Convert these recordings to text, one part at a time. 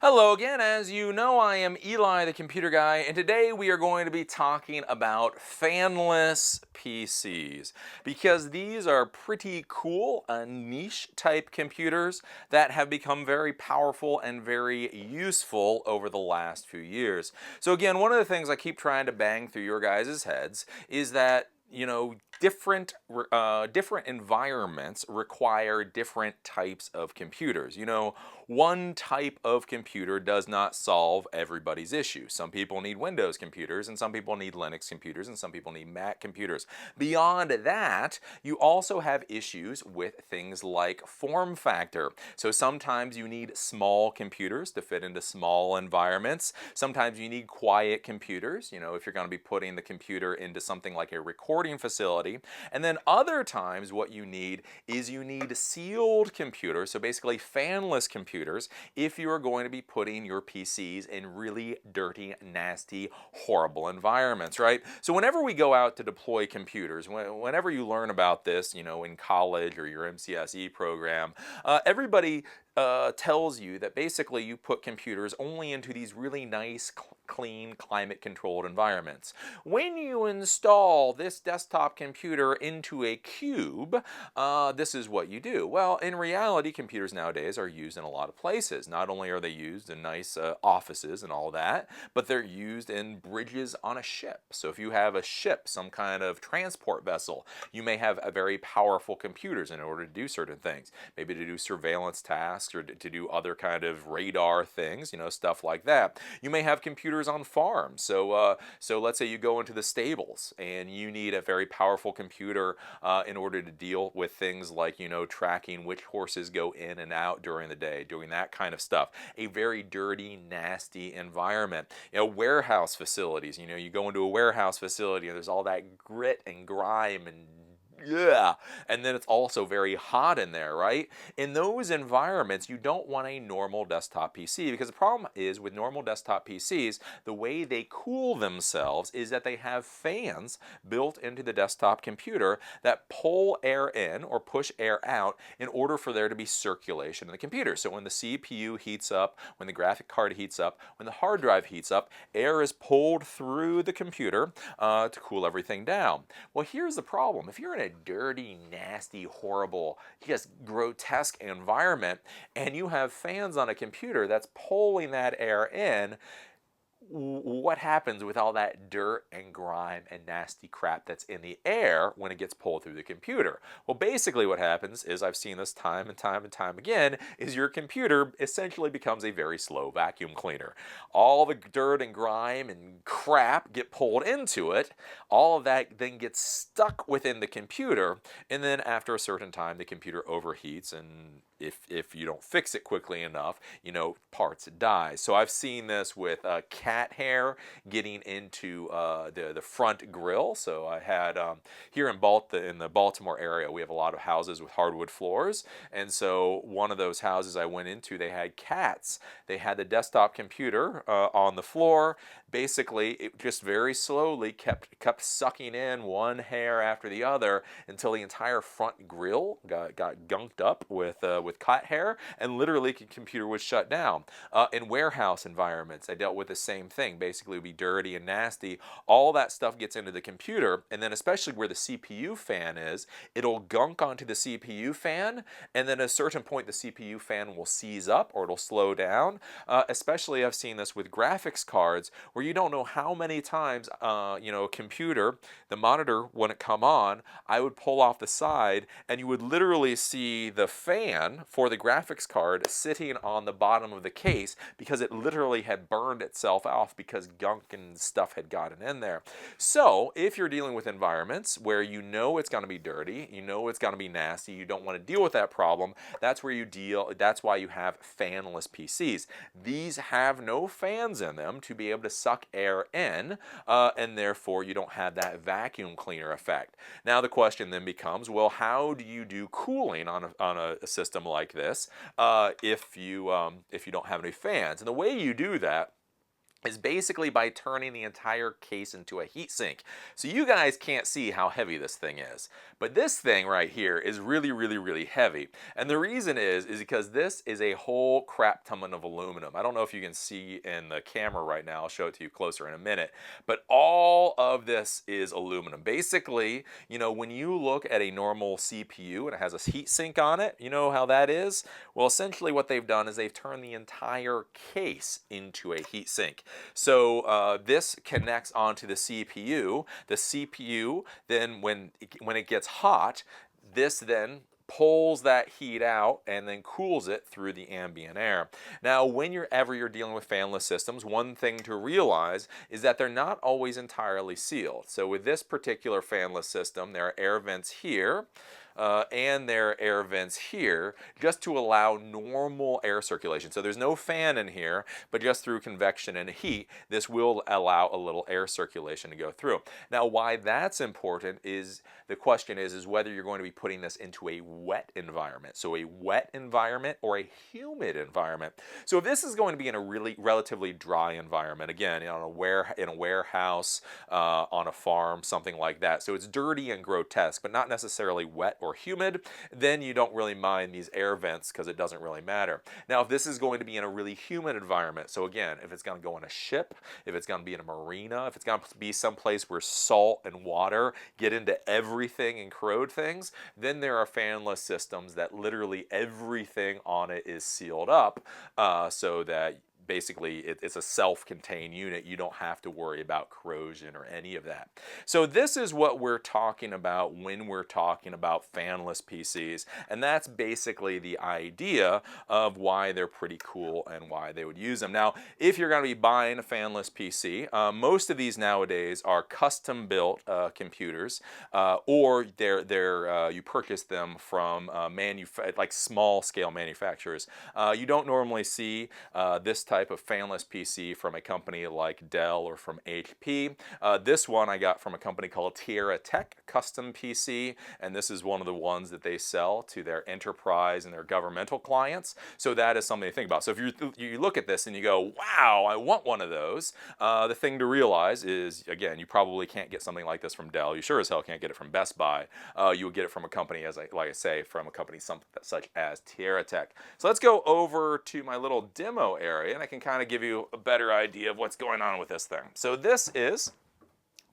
Hello again. As you know, I am Eli, the computer guy, and today we are going to be talking about fanless PCs because these are pretty cool, niche type computers that have become very powerful and very useful over the last few years. So again, one of the things I keep trying to bang through your guys' heads is that different environments require different types of computers. One type of computer does not solve everybody's issue. Some people need Windows computers, and some people need Linux computers, and some people need Mac computers. Beyond that, you also have issues with things like form factor. So sometimes you need small computers to fit into small environments. Sometimes you need quiet computers, if you're going to be putting the computer into something like a recording facility. And then other times what you need is you need sealed computers, so basically fanless computers, if you are going to be putting your PCs in really dirty, nasty, horrible environments, right? So whenever we go out to deploy computers, whenever you learn about this, in college or your MCSE program, everybody tells you that basically you put computers only into these really nice, clean, climate-controlled environments. When you install this desktop computer into a cube, this is what you do. Well, in reality, computers nowadays are used in a lot of places. Not only are they used in nice offices and all that, but they're used in bridges on a ship. So if you have a ship, some kind of transport vessel, you may have a very powerful computers in order to do certain things. Maybe to do surveillance tasks or to do other kind of radar things, stuff like that. You may have computers on farms. So let's say you go into the stables and you need a very powerful computer in order to deal with things like, tracking which horses go in and out during the day, doing that kind of stuff. A very dirty, nasty environment. Warehouse facilities, you go into a warehouse facility and there's all that grit and grime and yeah, and then it's also very hot in there, right? In those environments, you don't want a normal desktop PC because the problem is with normal desktop PCs, the way they cool themselves is that they have fans built into the desktop computer that pull air in or push air out in order for there to be circulation in the computer. So when the CPU heats up, when the graphic card heats up, when the hard drive heats up, air is pulled through the computer to cool everything down. Well, here's the problem. If you're in a dirty, nasty, horrible, just grotesque environment and you have fans on a computer that's pulling that air in, what happens with all that dirt and grime and nasty crap that's in the air when it gets pulled through the computer? Well, basically what happens is, I've seen this time and time and time again, is your computer essentially becomes a very slow vacuum cleaner. All the dirt and grime and crap get pulled into it, all of that then gets stuck within the computer, and then after a certain time the computer overheats, and if you don't fix it quickly enough, parts die. So I've seen this with cat hair getting into the front grill. So I had here in the Baltimore area, we have a lot of houses with hardwood floors, and so one of those houses I went into, they had cats. They had the desktop computer on the floor. Basically, it just very slowly kept sucking in one hair after the other until the entire front grill got gunked up with cat hair, and literally the computer was shut down. In warehouse environments, I dealt with the same thing. Basically, it would be dirty and nasty. All that stuff gets into the computer, and then especially where the CPU fan is, it'll gunk onto the CPU fan, and then at a certain point the CPU fan will seize up or it'll slow down. Especially I've seen this with graphics cards where you don't know how many times a computer, the monitor wouldn't come on, I would pull off the side and you would literally see the fan for the graphics card sitting on the bottom of the case because it literally had burned itself off because gunk and stuff had gotten in there. So if you're dealing with environments where it's going to be dirty, it's going to be nasty, you don't want to deal with that problem, that's why you have fanless PCs. These have no fans in them to be able to suck air in, and therefore you don't have that vacuum cleaner effect. Now the question then becomes, well, how do you do cooling on a system like this if you don't have any fans? And the way you do that is basically by turning the entire case into a heatsink. So you guys can't see how heavy this thing is, but this thing right here is really, really, really heavy. And the reason is because this is a whole crap ton of aluminum. I don't know if you can see in the camera right now. I'll show it to you closer in a minute, but all of this is aluminum. Basically, you know, when you look at a normal CPU and it has a heatsink on it, you know how that is? Well, essentially what they've done is they've turned the entire case into a heatsink. So this connects onto the CPU. The CPU then, when it gets hot, this then pulls that heat out and then cools it through the ambient air. Now, whenever you're dealing with fanless systems, one thing to realize is that they're not always entirely sealed. So with this particular fanless system, there are air vents here. And there are air vents here just to allow normal air circulation. So there's no fan in here, but just through convection and heat, this will allow a little air circulation to go through. Now, why that's important is the question is whether you're going to be putting this into a wet environment. So a wet environment or a humid environment. So if this is going to be in a really relatively dry environment, again, in a warehouse, on a farm, something like that. So it's dirty and grotesque, but not necessarily wet or humid, then you don't really mind these air vents because it doesn't really matter. Now, if this is going to be in a really humid environment, so again, if it's going to go on a ship, if it's going to be in a marina, if it's going to be someplace where salt and water get into everything and corrode things, then there are fanless systems that literally everything on it is sealed up so that basically it's a self-contained unit. You don't have to worry about corrosion or any of that. So this is what we're talking about when we're talking about fanless PCs, and that's basically the idea of why they're pretty cool and why they would use them. Now, if you're going to be buying a fanless PC, most of these nowadays are custom-built computers, or you purchase them from like small-scale manufacturers. You don't normally see this type of fanless PC from a company like Dell or from HP. This one I got from a company called TierraTek Custom PC, and this is one of the ones that they sell to their enterprise and their governmental clients. So that is something to think about. So if you look at this and you go, wow, I want one of those, the thing to realize is, again, you probably can't get something like this from Dell. You sure as hell can't get it from Best Buy. You would get it from a company, like I say, from a company such as TierraTek. So let's go over to my little demo area, and I can kind of give you a better idea of what's going on with this thing. So this is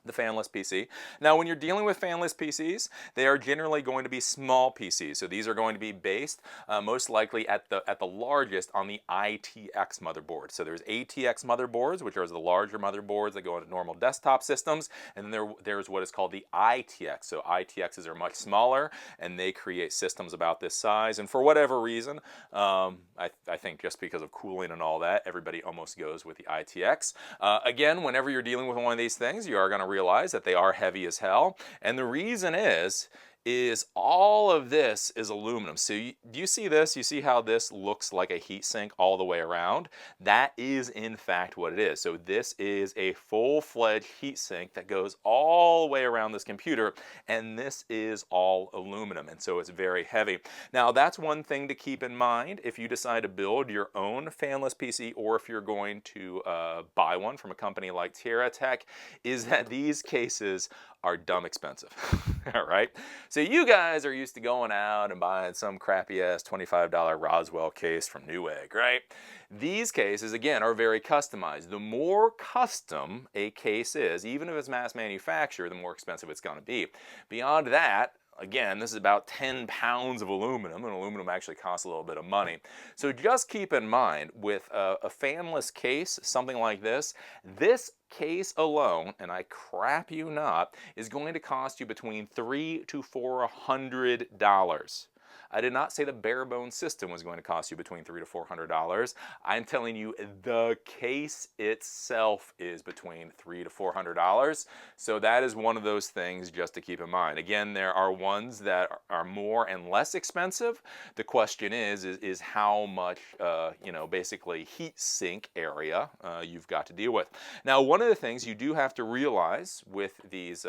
the fanless PC. Now, when you're dealing with fanless PCs, they are generally going to be small PCs. So these are going to be based most likely at the largest on the ITX motherboard. So there's ATX motherboards, which are the larger motherboards that go into normal desktop systems, and then there's what is called the ITX. So ITXs are much smaller, and they create systems about this size. And for whatever reason, I think just because of cooling and all that, everybody almost goes with the ITX. Again, whenever you're dealing with one of these things, you are going to realize that they are heavy as hell, and the reason is all of this is aluminum. So do you see this? You see how this looks like a heat sink all the way around? That is in fact what it is. So this is a full-fledged heat sink that goes all the way around this computer, and this is all aluminum, and so it's very heavy. Now, that's one thing to keep in mind if you decide to build your own fanless PC, or if you're going to buy one from a company like TierraTek, is that these cases are dumb expensive. All right? So you guys are used to going out and buying some crappy ass $25 Roswell case from Newegg, right? These cases, again, are very customized. The more custom a case is, even if it's mass manufactured, the more expensive it's going to be. Beyond that, again, this is about 10 pounds of aluminum, and aluminum actually costs a little bit of money. So just keep in mind, with a fanless case, something like this case alone, and I crap you not, is going to cost you between $300 to $400. I did not say the bare bones system was going to cost you between $300 to $400. I'm telling you the case itself is between $300 to $400. So that is one of those things just to keep in mind. Again, there are ones that are more and less expensive. The question is how much, basically heat sink area you've got to deal with. Now, one of the things you do have to realize with these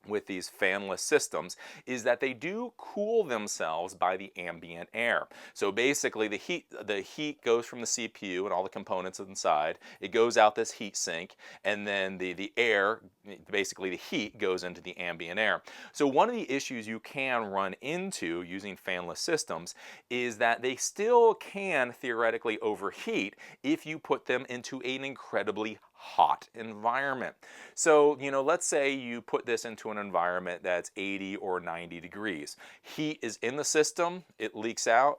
with these fanless systems is that they do cool themselves by the ambient air. So basically the heat goes from the CPU and all the components inside, it goes out this heat sink, and then the air, basically the heat, goes into the ambient air. So one of the issues you can run into using fanless systems is that they still can theoretically overheat if you put them into an incredibly hot environment. So, let's say you put this into an environment that's 80 or 90 degrees. Heat is in the system, it leaks out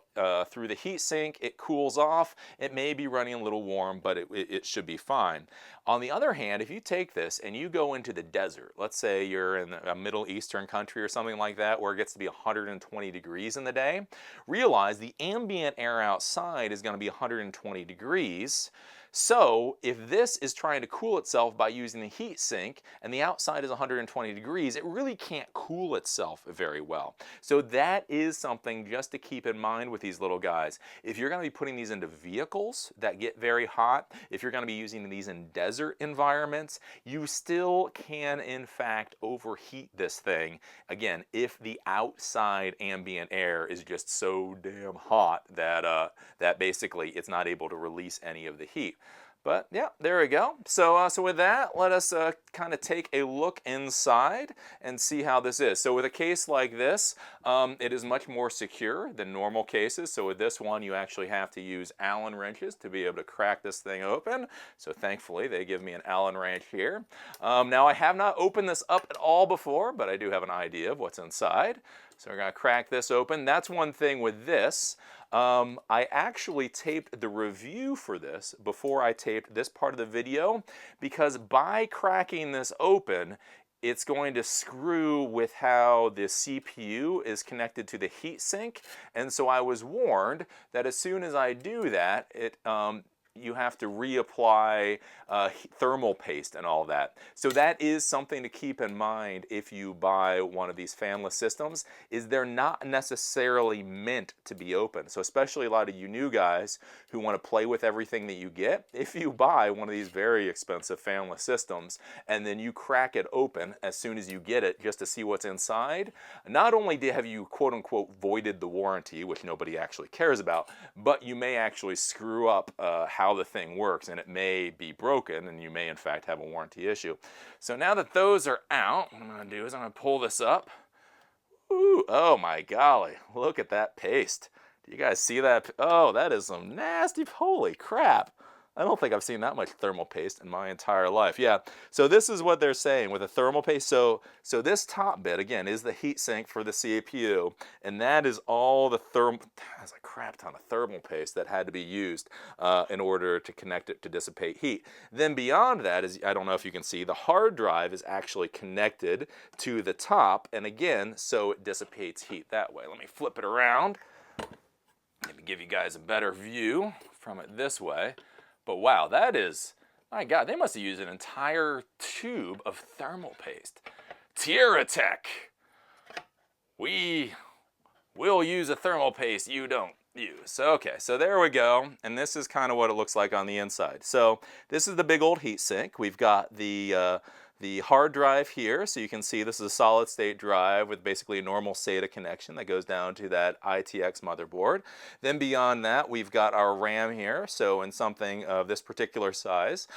through the heat sink, it cools off, it may be running a little warm, but it should be fine. On the other hand, if you take this and you go into the desert, let's say you're in a Middle Eastern country or something like that where it gets to be 120 degrees in the day, realize the ambient air outside is going to be 120 degrees. So if this is trying to cool itself by using the heat sink and the outside is 120 degrees, it really can't cool itself very well. So that is something just to keep in mind with these little guys. If you're going to be putting these into vehicles that get very hot, if you're going to be using these in desert environments, you still can in fact overheat this thing. Again, if the outside ambient air is just so damn hot that that basically it's not able to release any of the heat. But yeah, there we go. So with that, let us kind of take a look inside and see how this is. So with a case like this, it is much more secure than normal cases. So with this one, you actually have to use Allen wrenches to be able to crack this thing open. So thankfully, they give me an Allen wrench here. Now I have not opened this up at all before, but I do have an idea of what's inside. So we're going to crack this open. That's one thing with this. I actually taped the review for this before I taped this part of the video, because by cracking this open, it's going to screw with how the CPU is connected to the heatsink. And so I was warned that as soon as I do that, you have to reapply thermal paste and all that. So that is something to keep in mind if you buy one of these fanless systems, is they're not necessarily meant to be open. So especially a lot of you new guys who want to play with everything that you get, if you buy one of these very expensive fanless systems and then you crack it open as soon as you get it just to see what's inside, not only have you quote unquote voided the warranty, which nobody actually cares about, but you may actually screw up how the thing works, and it may be broken, and you may in fact have a warranty issue. So now that those are out, what I'm going to do is I'm going to pull this up. Ooh, oh my golly, look at that paste. Do you guys see that? Oh, that is some nasty, holy crap. I don't think I've seen that much thermal paste in my entire life. Yeah, so this is what they're saying with the thermal paste. So this top bit, again, is the heat sink for the CPU, and that is all the there's a crap ton of thermal paste that had to be used in order to connect it to dissipate heat. Then beyond that is, I don't know if you can see, the hard drive is actually connected to the top, and again, so it dissipates heat that way. Let me flip it around. Let me give you guys a better view from it this way. But wow, that is, my God, they must have used an entire tube of thermal paste. TierraTek, we will use a thermal paste you don't use. Okay, so there we go, and this is kind of what it looks like on the inside. So this is the big old heat sink. We've got the hard drive here, so you can see this is a solid state drive with basically a normal SATA connection that goes down to that ITX motherboard. Then beyond that, we've got our RAM here. So in something of this particular size,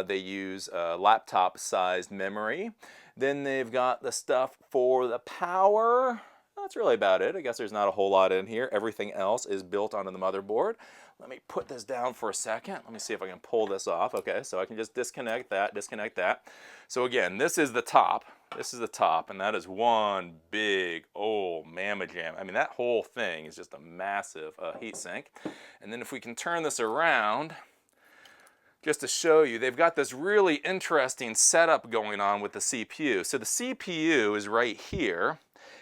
they use laptop-sized memory. Then they've got the stuff for the power. That's really about it. I guess there's not a whole lot in here. Everything else is built onto the motherboard. Let me put this down for a second. Let me see if I can pull this off. Okay, so I can just disconnect that. So again, this is the top. This is the top, and that is one big old mamma jam. I mean, that whole thing is just a massive heat sink. And then if we can turn this around, just to show you, they've got this really interesting setup going on with the CPU. So the CPU is right here,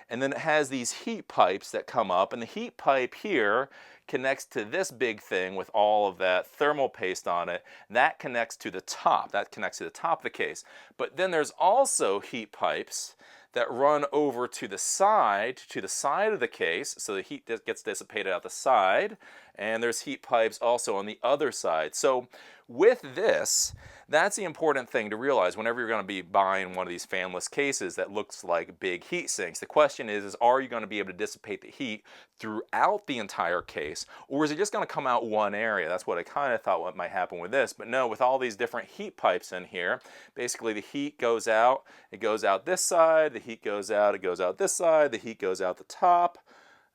and then it has these heat pipes that come up, and the heat pipe here connects to this big thing with all of that thermal paste on it. That connects to the top. That connects to the top of the case. But then there's also heat pipes that run over to the side of the case, so the heat gets dissipated out the side, and there's heat pipes also on the other side. So with this, that's the important thing to realize whenever you're going to be buying one of these fanless cases that looks like big heat sinks. The question is are you going to be able to dissipate the heat throughout the entire case, or is it just going to come out one area? That's what I kind of thought what might happen with this, but no, with all these different heat pipes in here, basically the heat goes out, it goes out this side, the heat goes out, it goes out this side, the heat goes out the top,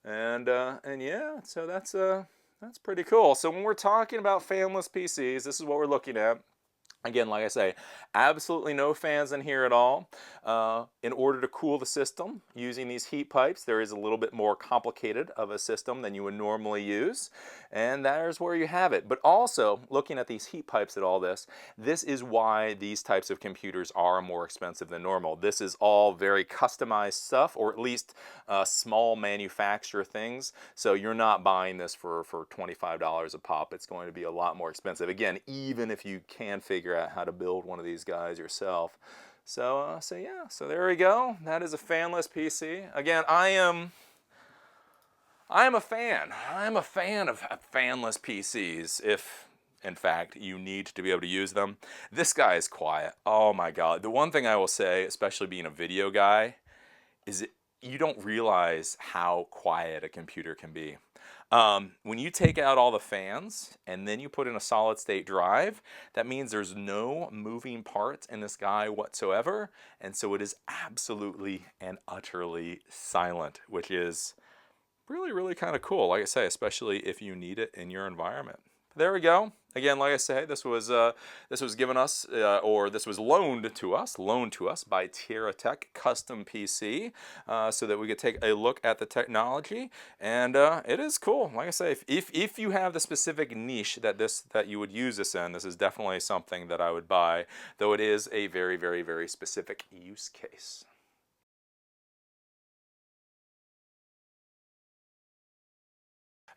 and yeah, so that's pretty cool. So when we're talking about fanless PCs, this is what we're looking at. Again, like I say, absolutely no fans in here at all. In order to cool the system using these heat pipes, there is a little bit more complicated of a system than you would normally use. And there's where you have it. But also, looking at these heat pipes at all this is why these types of computers are more expensive than normal. This is all very customized stuff, or at least small manufacturer things. So you're not buying this for $25 a pop. It's going to be a lot more expensive. Again, even if you can figure out how to build one of these guys yourself. So yeah, so there we go. That is a fanless PC. Again, I am a fan. I'm a fan of fanless PCs, if in fact you need to be able to use them. This guy is quiet. Oh my God. The one thing I will say, especially being a video guy, is you don't realize how quiet a computer can be. When you take out all the fans and then you put in a solid state drive, that means there's no moving parts in this guy whatsoever, and so it is absolutely and utterly silent, which is really, really kind of cool, like I say, especially if you need it in your environment. There we go. Again, like I say, this was given us, or this was loaned to us by TierraTek Custom PC, so that we could take a look at the technology, and it is cool. Like I say, if you have the specific niche that you would use this in, this is definitely something that I would buy, though it is a very, very, very specific use case.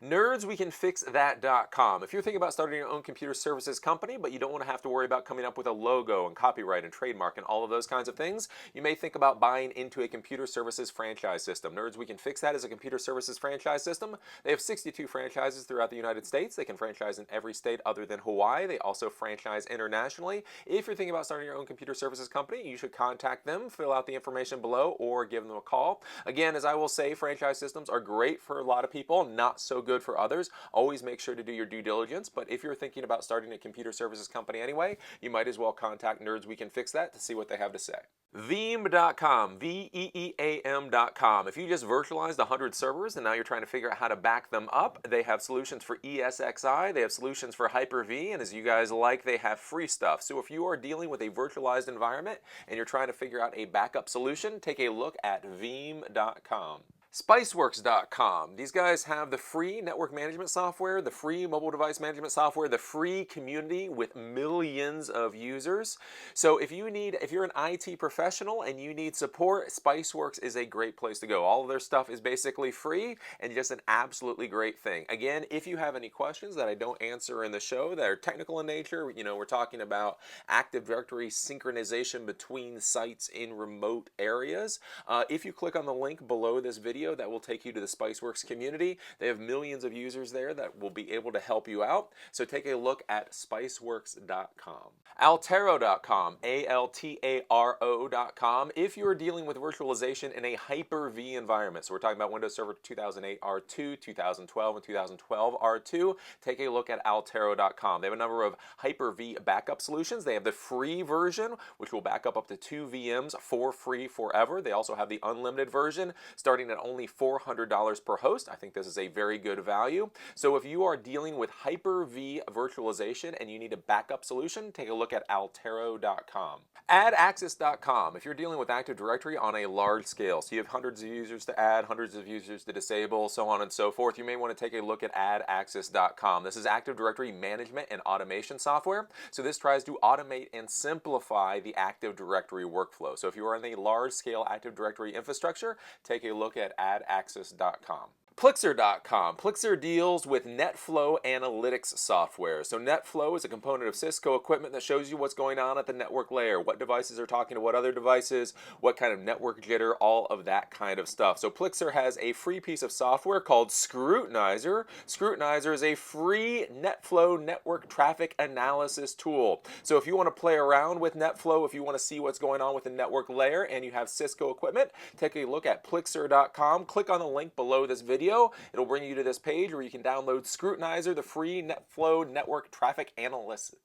NerdsWeCanFixThat.com. If you're thinking about starting your own computer services company, but you don't want to have to worry about coming up with a logo and copyright and trademark and all of those kinds of things, you may think about buying into a computer services franchise system. Nerds We Can Fix That is a computer services franchise system. They have 62 franchises throughout the United States. They can franchise in every state other than Hawaii. They also franchise internationally. If you're thinking about starting your own computer services company, you should contact them, fill out the information below, or give them a call. Again, as I will say, franchise systems are great for a lot of people, not so good for others. Always make sure to do your due diligence, but if you're thinking about starting a computer services company anyway, you might as well contact Nerds We Can Fix That to see what they have to say. Veeam.com, Veeam.com. If you just virtualized 100 servers and now you're trying to figure out how to back them up, they have solutions for ESXi, they have solutions for Hyper-V, and as you guys like, they have free stuff. So if you are dealing with a virtualized environment and you're trying to figure out a backup solution, take a look at Veeam.com. Spiceworks.com. These guys have the free network management software, the free mobile device management software, the free community with millions of users. So if you're an IT professional and you need support, Spiceworks is a great place to go. All of their stuff is basically free and just an absolutely great thing. Again, if you have any questions that I don't answer in the show that are technical in nature, we're talking about Active Directory synchronization between sites in remote areas. If you click on the link below this video, that will take you to the Spiceworks community. They have millions of users there that will be able to help you out. So take a look at spiceworks.com. Altero.com, Altaro.com. If you're dealing with virtualization in a Hyper-V environment, so we're talking about Windows Server 2008 R2, 2012, and 2012 R2, take a look at Altero.com. They have a number of Hyper-V backup solutions. They have the free version, which will back up to 2 VMs for free forever. They also have the unlimited version, starting at only $400 per host. I think this is a very good value. So if you are dealing with Hyper-V virtualization and you need a backup solution, take a look at Altero.com. Adaxes.com. If you're dealing with Active Directory on a large scale, so you have hundreds of users to add, hundreds of users to disable, so on and so forth, you may want to take a look at Adaxes.com. This is Active Directory management and automation software. So this tries to automate and simplify the Active Directory workflow. So if you are in a large scale Active Directory infrastructure, take a look at Adaxes.com. Plixer.com. Plixer deals with NetFlow analytics software. So NetFlow is a component of Cisco equipment that shows you what's going on at the network layer, what devices are talking to what other devices, what kind of network jitter, all of that kind of stuff. So Plixer has a free piece of software called Scrutinizer. Scrutinizer is a free NetFlow network traffic analysis tool. So if you want to play around with NetFlow, if you want to see what's going on with the network layer and you have Cisco equipment, take a look at Plixer.com. Click on the link below this video. It'll bring you to this page where you can download Scrutinizer, the free NetFlow network traffic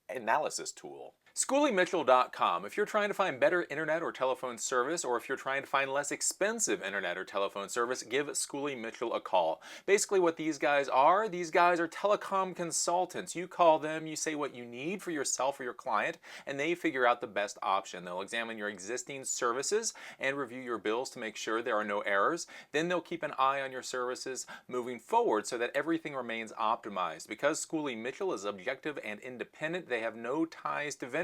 analysis tool. SchooleyMitchell.com. If you're trying to find better internet or telephone service, or if you're trying to find less expensive internet or telephone service, give Schooley Mitchell a call. Basically what these guys are telecom consultants. You call them, you say what you need for yourself or your client, and they figure out the best option. They'll examine your existing services and review your bills to make sure there are no errors. Then they'll keep an eye on your services moving forward so that everything remains optimized. Because Schooley Mitchell is objective and independent, they have no ties to vendors.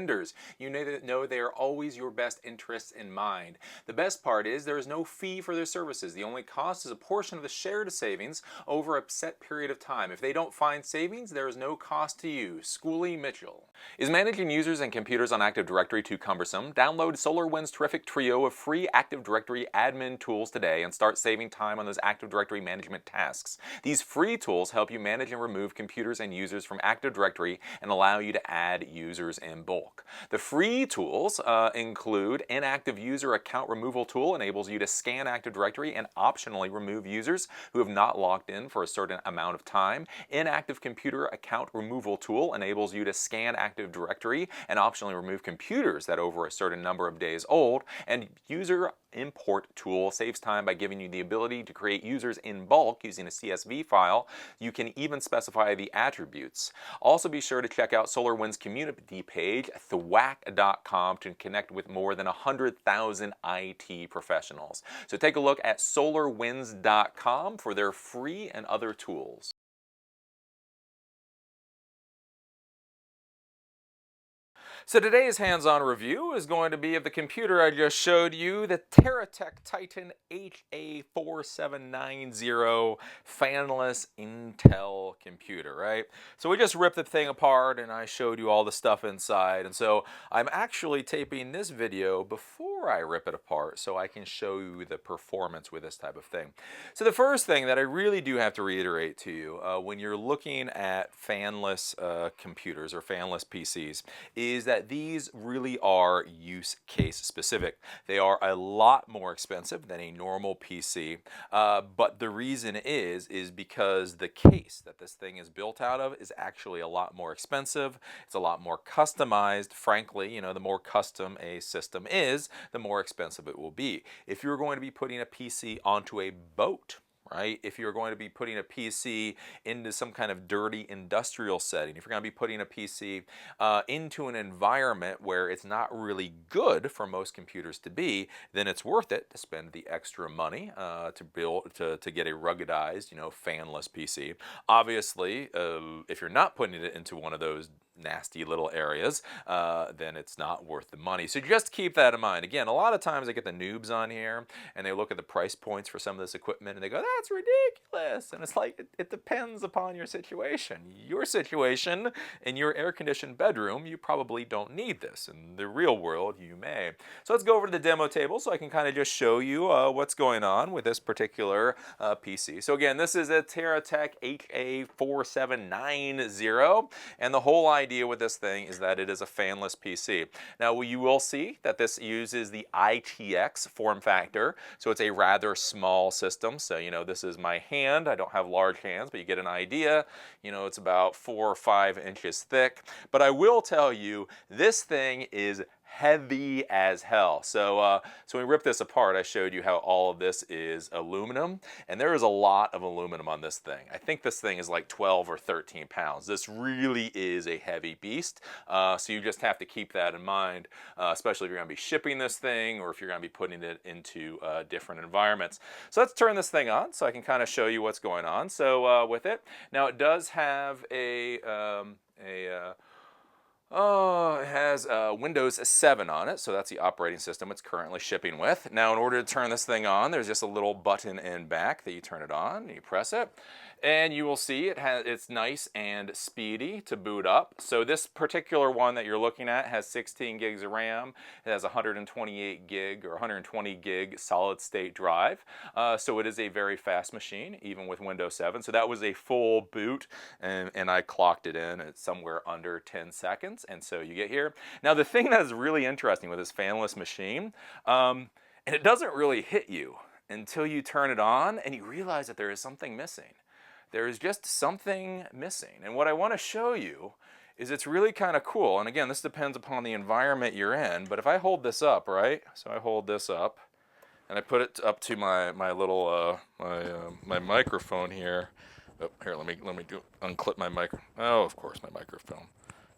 You know they are always your best interests in mind. The best part is there is no fee for their services. The only cost is a portion of the shared savings over a set period of time. If they don't find savings, there is no cost to you. Schooley Mitchell. Is managing users and computers on Active Directory too cumbersome? Download SolarWinds' terrific trio of free Active Directory admin tools today and start saving time on those Active Directory management tasks. These free tools help you manage and remove computers and users from Active Directory and allow you to add users in bulk. The free tools include Inactive User Account Removal Tool, enables you to scan Active Directory and optionally remove users who have not logged in for a certain amount of time. Inactive Computer Account Removal Tool enables you to scan Active Directory and optionally remove computers that are over a certain number of days old. And User Import Tool saves time by giving you the ability to create users in bulk using a CSV file. You can even specify the attributes. Also be sure to check out SolarWinds' community page, thwack.com, to connect with more than 100,000 IT professionals. So take a look at solarwinds.com for their free and other tools. So today's hands-on review is going to be of the computer I just showed you, the TierraTek Titan HA4790 Fanless Intel computer, right? So we just ripped the thing apart and I showed you all the stuff inside, and so I'm actually taping this video before I rip it apart so I can show you the performance with this type of thing. So the first thing that I really do have to reiterate to you when you're looking at fanless computers or fanless PCs is that these really are use case specific. They are a lot more expensive than a normal PC, but the reason is because the case that this thing is built out of is actually a lot more expensive. It's a lot more customized. Frankly, you know, the more custom a system is, the more expensive it will be. If you're going to be putting a PC onto a boat, right? If you're going to be putting a PC into some kind of dirty industrial setting, if you're going to be putting a PC into an environment where it's not really good for most computers to be, then it's worth it to spend the extra money to get a ruggedized, you know, fanless PC. Obviously, if you're not putting it into one of those nasty little areas, then it's not worth the money. So just keep that in mind. Again, a lot of times I get the noobs on here and they look at the price points for some of this equipment and they go, that's ridiculous. And it's like, it depends upon your situation. Your situation in your air-conditioned bedroom, you probably don't need this. In the real world, you may. So let's go over to the demo table so I can kind of just show you what's going on with this particular PC. So again, this is a TierraTek HA4790, and the whole idea with this thing is that it is a fanless PC. Now you will see that this uses the ITX form factor, so it's a rather small system. So you know, this is my hand. I don't have large hands, but you get an idea. You know, it's about 4 or 5 inches thick. But I will tell you, this thing is heavy as hell. So when we ripped this apart, I showed you how all of this is aluminum, and there is a lot of aluminum on this thing. I think this thing is like 12 or 13 pounds. This really is a heavy beast, so you just have to keep that in mind, especially if you're going to be shipping this thing or if you're going to be putting it into different environments. So let's turn this thing on so I can kind of show you what's going on. So with it, now it does have a Oh, it has Windows 7 on it, so that's the operating system it's currently shipping with. Now, in order to turn this thing on, there's just a little button in back that you turn it on, and you press it, and you will see it's nice and speedy to boot up. So this particular one that you're looking at has 16 gigs of RAM. It has 128 gig or 120 gig solid state drive. So it is a very fast machine, even with Windows 7. So that was a full boot, and I clocked it in at somewhere under 10 seconds. And so you get here. Now the thing that is really interesting with this fanless machine, and it doesn't really hit you until you turn it on and you realize that there is something missing. There is just something missing. And what I want to show you is it's really kind of cool. And again, this depends upon the environment you're in. But if I hold this up, right? So I hold this up and I put it up to my little my microphone here. Oh, here, let me unclip my micro. Oh, of course, my microphone.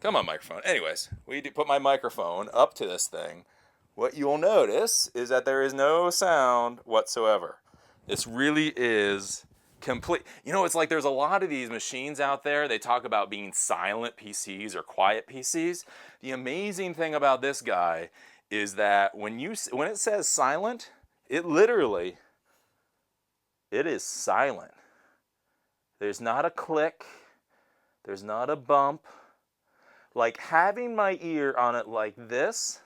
Come on, microphone. Anyways, we do put my microphone up to this thing. What you'll notice is that there is no sound whatsoever. This really is complete. You know, it's like there's a lot of these machines out there. They talk about being silent PCs or quiet PCs. The amazing thing about this guy is that when it says silent, it literally, it is silent. There's not a click. There's not a bump. Like having my ear on it like this,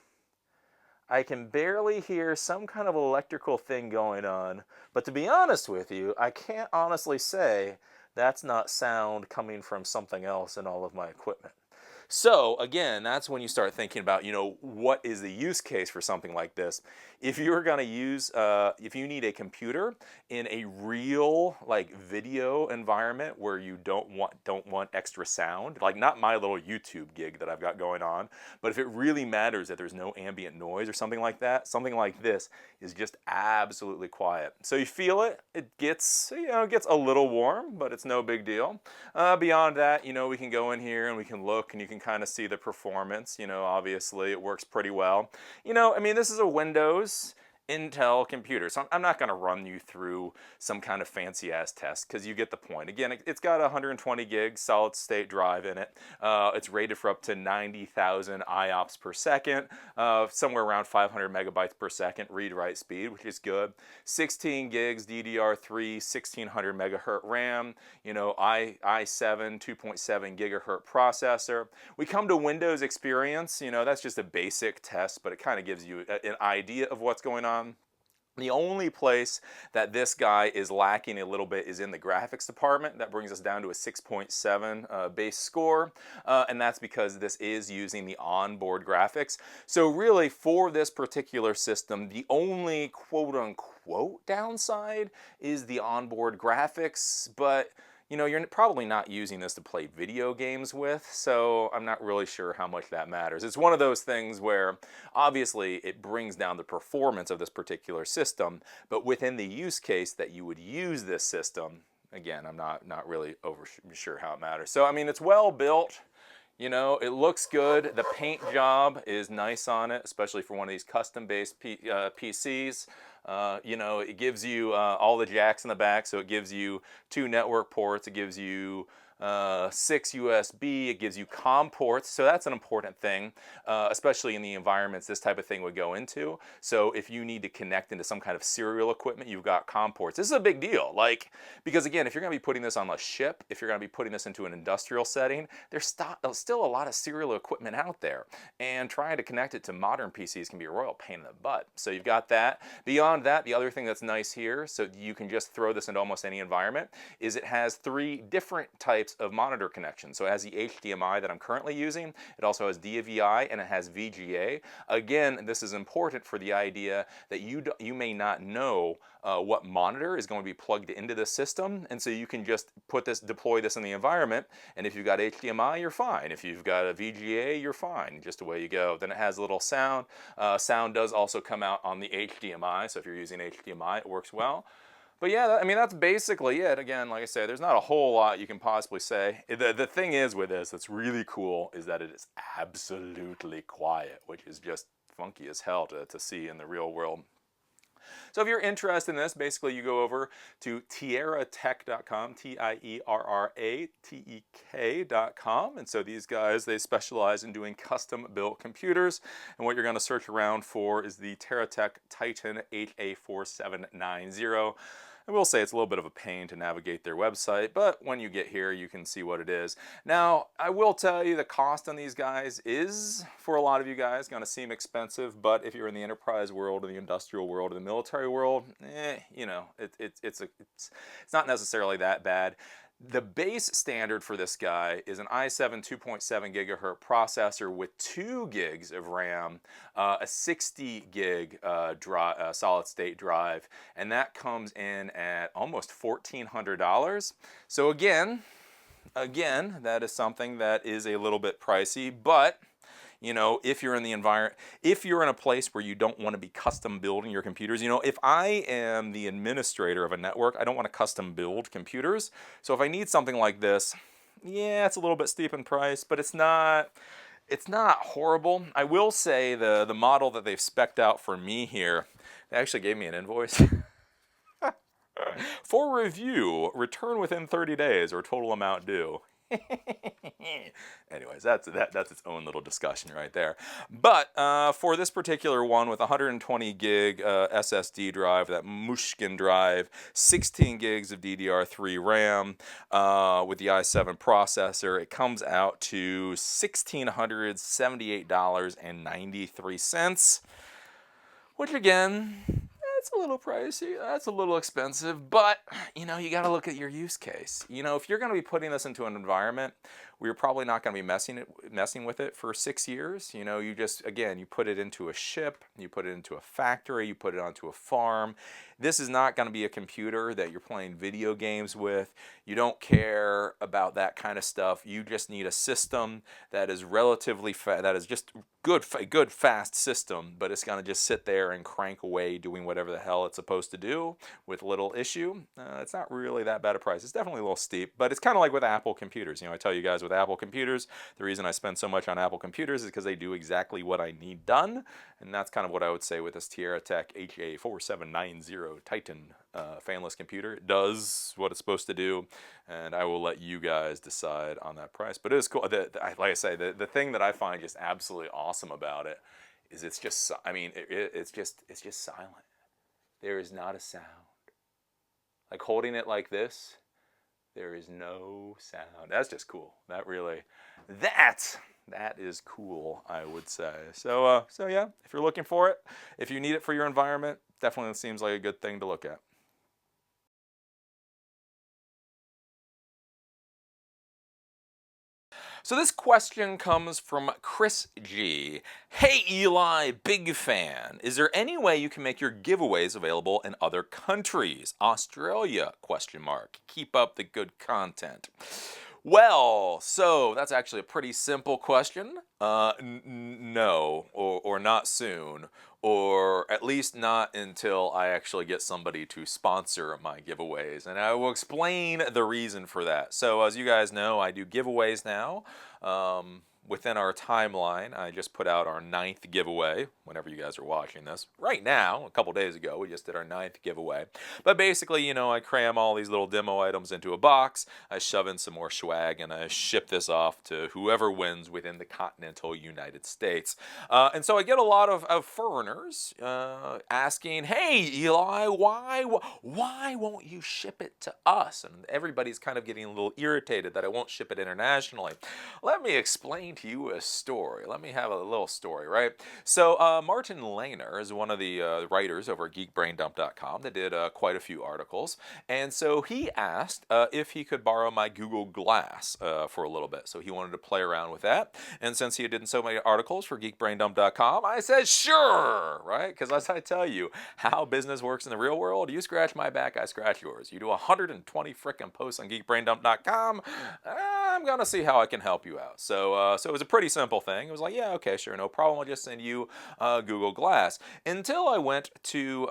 I can barely hear some kind of electrical thing going on. But to be honest with you, I can't honestly say that's not sound coming from something else in all of my equipment. So again, that's when you start thinking about, you know, what is the use case for something like this? If you're going to use, if you need a computer in a real like video environment where you don't want extra sound, like not my little YouTube gig that I've got going on, but if it really matters that there's no ambient noise or something like that, something like this is just absolutely quiet. So you feel it, it gets, you know, it gets a little warm, but it's no big deal. Beyond that, you know, we can go in here and we can look and you can kind of see the performance. You know, obviously it works pretty well. You know, I mean, this is a Windows Intel computer, so I'm not going to run you through some kind of fancy ass test because you get the point. Again, it's got a 120 gig solid state drive in it. It's rated for up to 90,000 IOPS per second, somewhere around 500 megabytes per second read-write speed, which is good. 16 gigs DDR3, 1600 megahertz RAM, you know, i7 2.7 gigahertz processor. We come to Windows Experience, you know, that's just a basic test, but it kind of gives you an idea of what's going on. The only place that this guy is lacking a little bit is in the graphics department. That brings us down to a 6.7 base score, and that's because this is using the onboard graphics. So really, for this particular system, the only quote-unquote downside is the onboard graphics, but you know, you're probably not using this to play video games with, so I'm not really sure how much that matters. It's one of those things where obviously it brings down the performance of this particular system, but within the use case that you would use this system, again, I'm not really sure how it matters. So I mean, it's well built. You know, it looks good. The paint job is nice on it, especially for one of these custom-based PCs. You know, it gives you all the jacks in the back, so it gives you 2 network ports. It gives you 6 USB, it gives you COM ports, so that's an important thing, especially in the environments this type of thing would go into. So if you need to connect into some kind of serial equipment, you've got COM ports. This is a big deal, like, because again, if you're going to be putting this on a ship, if you're going to be putting this into an industrial setting, there's still a lot of serial equipment out there, and trying to connect it to modern PCs can be a royal pain in the butt. So you've got that. Beyond that, the other thing that's nice here, so you can just throw this into almost any environment, is it has 3 different types of monitor connections. So it has the HDMI that I'm currently using. It also has DVI and it has VGA. Again, this is important for the idea that you may not know what monitor is going to be plugged into the system, and so you can just deploy this in the environment, and if you've got HDMI, you're fine. If you've got a VGA, you're fine. Just away you go. Then it has a little sound. Sound does also come out on the HDMI, so if you're using HDMI, it works well. But yeah, I mean, that's basically it. Again, like I say, there's not a whole lot you can possibly say. The thing is with this that's really cool is that it is absolutely quiet, which is just funky as hell to see in the real world. So if you're interested in this, basically you go over to TierraTek.com, TierraTek.com. And so these guys, they specialize in doing custom built computers. And what you're going to search around for is the TierraTek Titan HA4790. I will say it's a little bit of a pain to navigate their website, but when you get here, you can see what it is. Now, I will tell you the cost on these guys is, for a lot of you guys, going to seem expensive, but if you're in the enterprise world, or the industrial world, or the military world, you know, it's not necessarily that bad. The base standard for this guy is an i7 2.7 gigahertz processor with 2 gigs of RAM, a 60 gig solid state drive, and that comes in at almost $1,400. So again, that is something that is a little bit pricey, but you know, if you're in the environment, if you're in a place where you don't want to be custom building your computers, you know, if I am the administrator of a network, I don't want to custom build computers. So if I need something like this, yeah, it's a little bit steep in price, but it's not horrible. I will say the model that they've spec'd out for me here, they actually gave me an invoice. For review, return within 30 days or total amount due. Anyways, that's its own little discussion right there. But for this particular one with 120 gig SSD drive, that Mushkin drive, 16 gigs of DDR3 RAM with the i7 processor, it comes out to $1,678.93, which again, it's a little pricey, that's a little expensive, but you know, you got to look at your use case. You know, if you're going to be putting this into an environment where you're probably not going to be messing with it for 6 years, you know, you just, again, you put it into a ship, you put it into a factory, you put it onto a farm. This is not going to be a computer that you're playing video games with. You don't care about that kind of stuff. You just need a system that is relatively that is just a good fast system, but it's going to just sit there and crank away doing whatever the hell it's supposed to do with little issue. It's not really that bad a price. It's definitely a little steep, but it's kind of like with Apple computers. You know, I tell you guys with Apple computers, the reason I spend so much on Apple computers is because they do exactly what I need done, and that's kind of what I would say with this TierraTek HA4790 Titan fanless computer. It does what it's supposed to do, and I will let you guys decide on that price. But it is cool. Like I say, the thing that I find just absolutely awesome about it is it's just, I mean, it's just silent. There is not a sound. Like holding it like this, there is no sound. That's just cool. That is cool, I would say. So yeah, if you're looking for it, if you need it for your environment, definitely seems like a good thing to look at. So this question comes from Chris G. Hey Eli, big fan. Is there any way you can make your giveaways available in other countries? Australia, question mark. Keep up the good content. Well, so that's actually a pretty simple question. No, or not soon, or at least not until I actually get somebody to sponsor my giveaways. And I will explain the reason for that. So as you guys know, I do giveaways now. Within our timeline, I just put out our 9th giveaway, whenever you guys are watching this. Right now, a couple days ago, we just did our 9th giveaway. But basically, you know, I cram all these little demo items into a box, I shove in some more swag, and I ship this off to whoever wins within the continental United States. And so I get a lot of foreigners asking, hey, Eli, why won't you ship it to us? And everybody's kind of getting a little irritated that I won't ship it internationally. Let me explain to you a story. Let me have a little story, right? So Martin Lehner is one of the writers over at geekbraindump.com that did quite a few articles, and so he asked if he could borrow my Google Glass for a little bit. So he wanted to play around with that, and since he had done so many articles for geekbraindump.com, I said sure, right? Because as I tell you, how business works in the real world, you scratch my back, I scratch yours. You do 120 frickin' posts on geekbraindump.com, I'm gonna see how I can help you out. So it was a pretty simple thing. It was like, yeah, okay, sure, no problem. I'll just send you Google Glass. Until I went to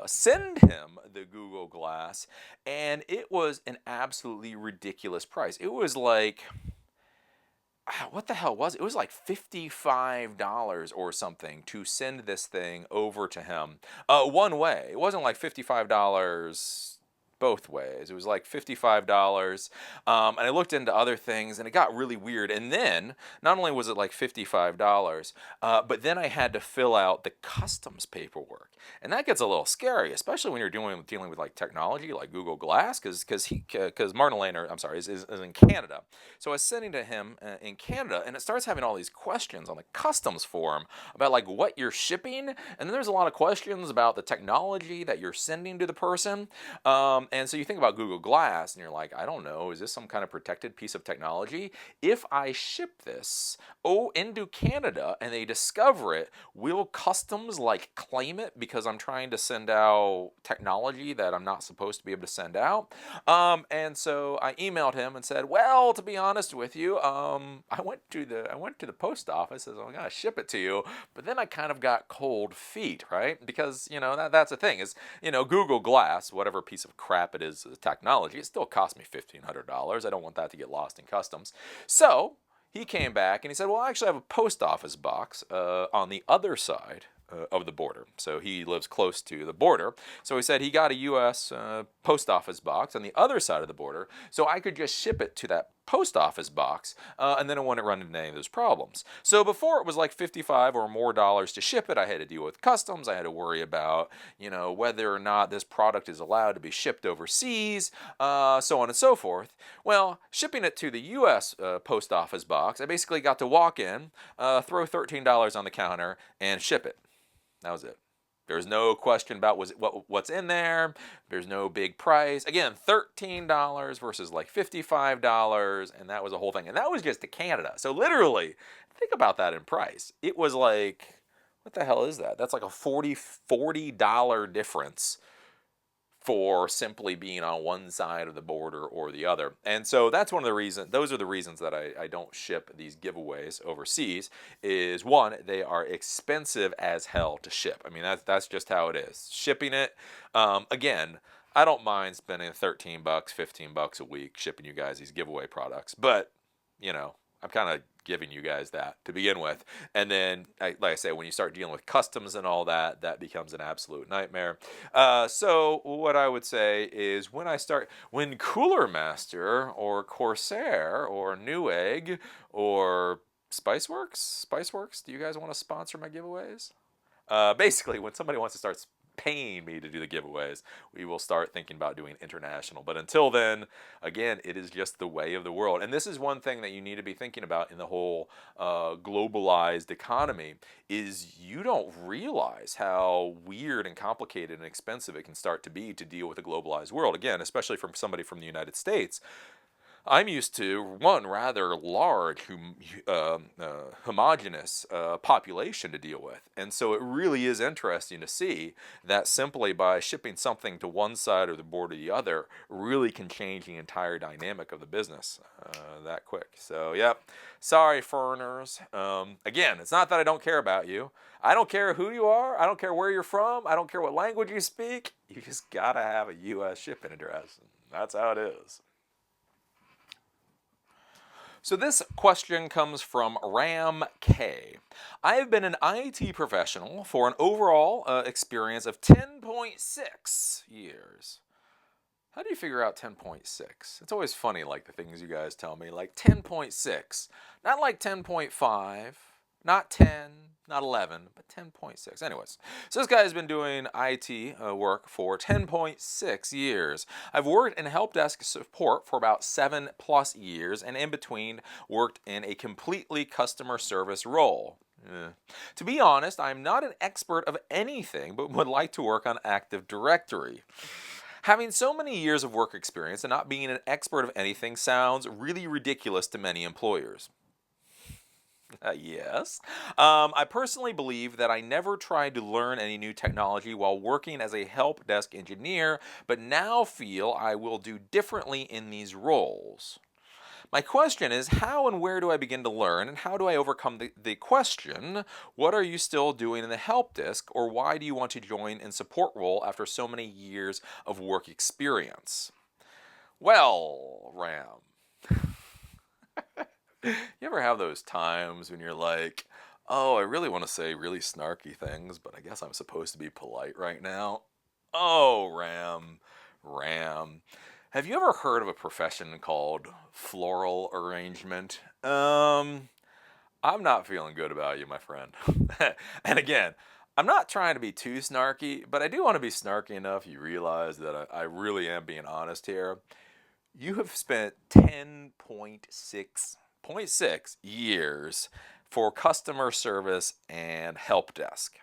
send him the Google Glass, and it was an absolutely ridiculous price. It was like what the hell was it? It was like $55 or something to send this thing over to him. One way. It wasn't like $55 both ways. It was like $55. And I looked into other things and it got really weird. And then, not only was it like $55, but then I had to fill out the customs paperwork. And that gets a little scary, especially when you're dealing with like technology like Google Glass, because Martin Lane, I'm sorry, is in Canada. So I was sending to him in Canada, and it starts having all these questions on the customs form about like what you're shipping, and then there's a lot of questions about the technology that you're sending to the person. And so you think about Google Glass, and you're like, I don't know, is this some kind of protected piece of technology? If I ship this into Canada and they discover it, will customs like claim it because I'm trying to send out technology that I'm not supposed to be able to send out? And so I emailed him and said, well, to be honest with you, I went to the post office and said, I'm gonna ship it to you, but then I kind of got cold feet, right? Because that's the thing is, Google Glass, whatever piece of crap it is, technology, it still cost me $1,500. I don't want that to get lost in customs. So he came back and he said, well, I actually have a post office box on the other side of the border. So he lives close to the border. So he said he got a U.S. Post office box on the other side of the border, so I could just ship it to that post office box, and then it wouldn't run into any of those problems. So before it was like $55 or more to ship it. I had to deal with customs. I had to worry about, whether or not this product is allowed to be shipped overseas, so on and so forth. Well, shipping it to the U.S. Post office box, I basically got to walk in, throw $13 on the counter, and ship it. That was it. There's no question about what's in there. There's no big price. Again, $13 versus like $55, and that was a whole thing. And that was just to Canada. So literally, think about that in price. It was like, what the hell is that? That's like a $40 difference for simply being on one side of the border or the other. And so that's one of the reasons, those are the reasons that I don't ship these giveaways overseas, is one, they are expensive as hell to ship. I mean, that's just how it is. Shipping it, again, I don't mind spending $13, $15 a week shipping you guys these giveaway products, but, I'm kind of giving you guys that to begin with. And then, like I say, when you start dealing with customs and all that, that becomes an absolute nightmare. So what I would say is when Cooler Master or Corsair or Newegg or Spiceworks, do you guys want to sponsor my giveaways? Basically, when somebody wants to start paying me to do the giveaways, we will start thinking about doing international. But until then, again, it is just the way of the world. And this is one thing that you need to be thinking about in the whole globalized economy, is you don't realize how weird and complicated and expensive it can start to be to deal with a globalized world. Again, especially from somebody from the United States. I'm used to one rather large, homogenous population to deal with. And so it really is interesting to see that simply by shipping something to one side of the board or the other really can change the entire dynamic of the business that quick. So, yep. Sorry, foreigners. Again, it's not that I don't care about you. I don't care who you are. I don't care where you're from. I don't care what language you speak. You just got to have a U.S. shipping address. That's how it is. So this question comes from Ram K. I have been an IT professional for an overall experience of 10.6 years. How do you figure out 10.6? It's always funny, like the things you guys tell me, like 10.6. Not like 10.5, not 10, not 11, but 10.6. Anyways, so this guy has been doing IT work for 10.6 years. I've worked in help desk support for about 7+ years, and in between worked in a completely customer service role. To be honest, I'm not an expert of anything, but would like to work on Active Directory. Having so many years of work experience and not being an expert of anything sounds really ridiculous to many employers. Yes. I personally believe that I never tried to learn any new technology while working as a help desk engineer, but now feel I will do differently in these roles. My question is, how and where do I begin to learn, and how do I overcome the question, what are you still doing in the help desk, or why do you want to join in support role after so many years of work experience? Well, Ram. You ever have those times when you're like, oh, I really want to say really snarky things, but I guess I'm supposed to be polite right now? Oh, Ram. Have you ever heard of a profession called floral arrangement? I'm not feeling good about you, my friend. And again, I'm not trying to be too snarky, but I do want to be snarky enough you realize that I really am being honest here. You have spent 10.6 years for customer service and help desk.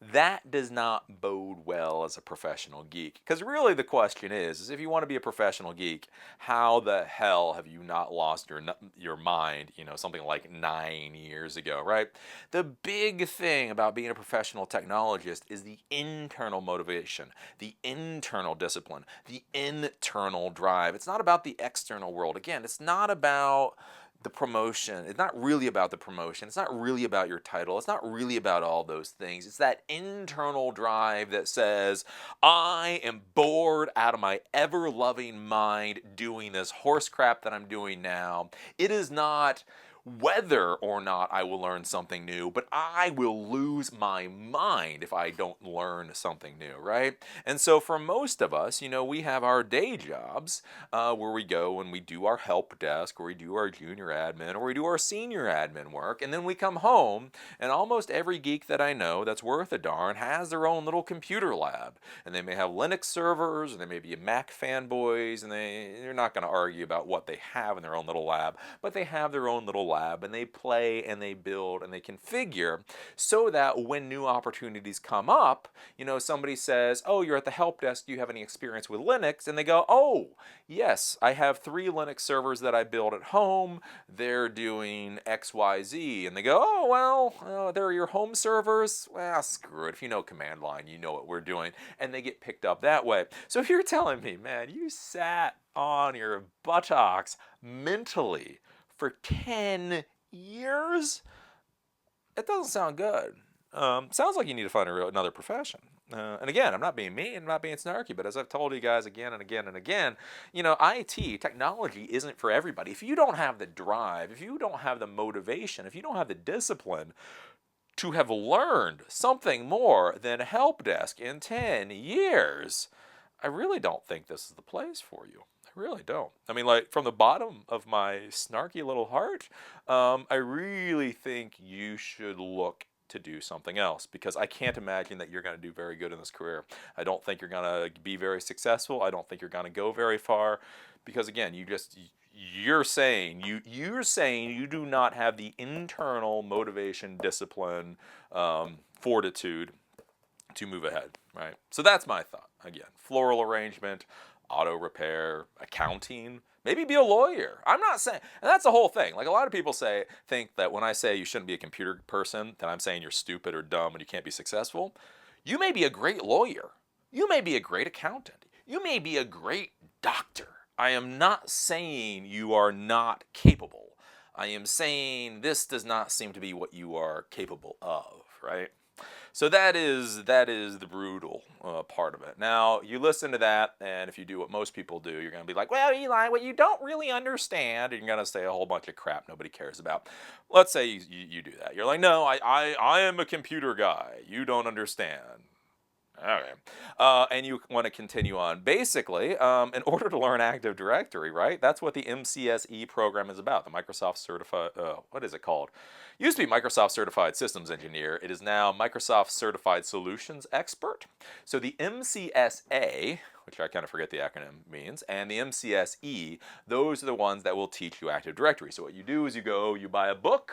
That does not bode well as a professional geek. Because really the question is if you want to be a professional geek, how the hell have you not lost your mind, something like 9 years ago, right? The big thing about being a professional technologist is the internal motivation, the internal discipline, the internal drive. It's not about the external world. Again, it's not about the promotion. It's not really about the promotion. It's not really about your title. It's not really about all those things. It's that internal drive that says, I am bored out of my ever-loving mind doing this horse crap that I'm doing now. It is not whether or not I will learn something new, but I will lose my mind if I don't learn something new, right? And so for most of us, we have our day jobs where we go and we do our help desk, or we do our junior admin, or we do our senior admin work, and then we come home, and almost every geek that I know that's worth a darn has their own little computer lab. And they may have Linux servers, and they may be Mac fanboys, and they're not going to argue about what they have in their own little lab, but they have their own little lab, and they play and they build and they configure so that when new opportunities come up, somebody says, oh, you're at the help desk, do you have any experience with Linux? And they go, oh, yes, I have 3 Linux servers that I build at home. They're doing XYZ. And they go, oh, well, they're your home servers. Well, screw it. If you know command line, you know what we're doing. And they get picked up that way. So if you're telling me, man, you sat on your buttocks mentally for 10 years, it doesn't sound good. Sounds like you need to find another profession. And again, I'm not being mean, I'm not being snarky, but as I've told you guys again and again and again, IT, technology isn't for everybody. If you don't have the drive, if you don't have the motivation, if you don't have the discipline to have learned something more than help desk in 10 years, I really don't think this is the place for you. I really don't. I mean, like, from the bottom of my snarky little heart, I really think you should look to do something else, because I can't imagine that you're going to do very good in this career. I don't think you're going to be very successful. I don't think you're going to go very far, because again, you're saying you do not have the internal motivation, discipline, fortitude to move ahead, right? So that's my thought. Again, floral arrangement, auto repair, accounting, maybe be a lawyer. I'm not saying, and that's the whole thing. Like, a lot of people think that when I say you shouldn't be a computer person, that I'm saying you're stupid or dumb and you can't be successful. You may be a great lawyer. You may be a great accountant. You may be a great doctor. I am not saying you are not capable. I am saying this does not seem to be what you are capable of, right? So that is the brutal part of it. Now, you listen to that, and if you do what most people do, you're going to be like, well, Eli, what you don't really understand, and you're going to say a whole bunch of crap nobody cares about. Let's say you do that. You're like, no, I am a computer guy. You don't understand. Okay. And you want to continue on. Basically, in order to learn Active Directory, right? That's what the MCSE program is about. The Microsoft Certified, what is it called? Used to be Microsoft Certified Systems Engineer. It is now Microsoft Certified Solutions Expert. So the MCSA, which I kind of forget the acronym means, and the MCSE, those are the ones that will teach you Active Directory. So what you do is you buy a book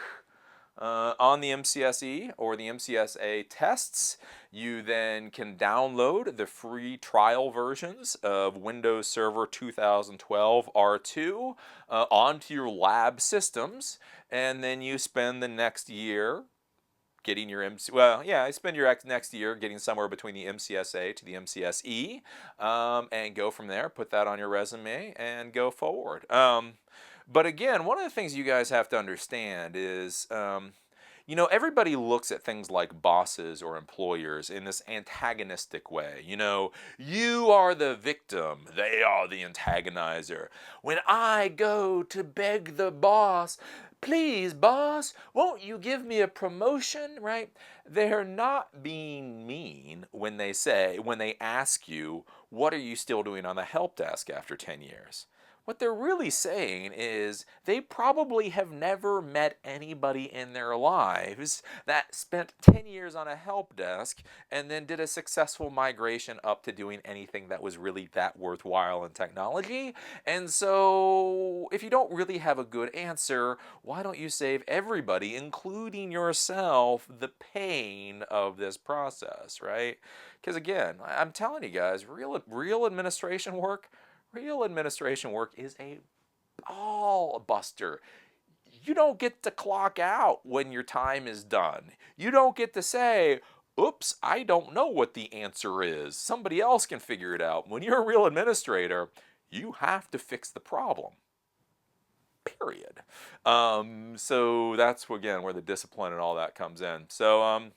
on the MCSE or the MCSA tests. You then can download the free trial versions of Windows Server 2012 R2 onto your lab systems, and then you spend the next year getting your I spend your next year getting somewhere between the MCSA to the MCSE, and go from there, put that on your resume, and go forward. But again, one of the things you guys have to understand is You know, everybody looks at things like bosses or employers in this antagonistic way. You know, you are the victim, they are the antagonizer. When I go to beg the boss, please, boss, won't you give me a promotion, right? They're not being mean when they ask you, what are you still doing on the help desk after 10 years? What they're really saying is they probably have never met anybody in their lives that spent 10 years on a help desk and then did a successful migration up to doing anything that was really that worthwhile in technology. And so, if you don't really have a good answer, why don't you save everybody, including yourself, the pain of this process, right? Because again, I'm telling you guys, real administration work. Real administration work is a ball buster. You don't get to clock out when your time is done. You don't get to say, oops, I don't know what the answer is. Somebody else can figure it out. When you're a real administrator, you have to fix the problem. Period. So that's, again, where the discipline and all that comes in. So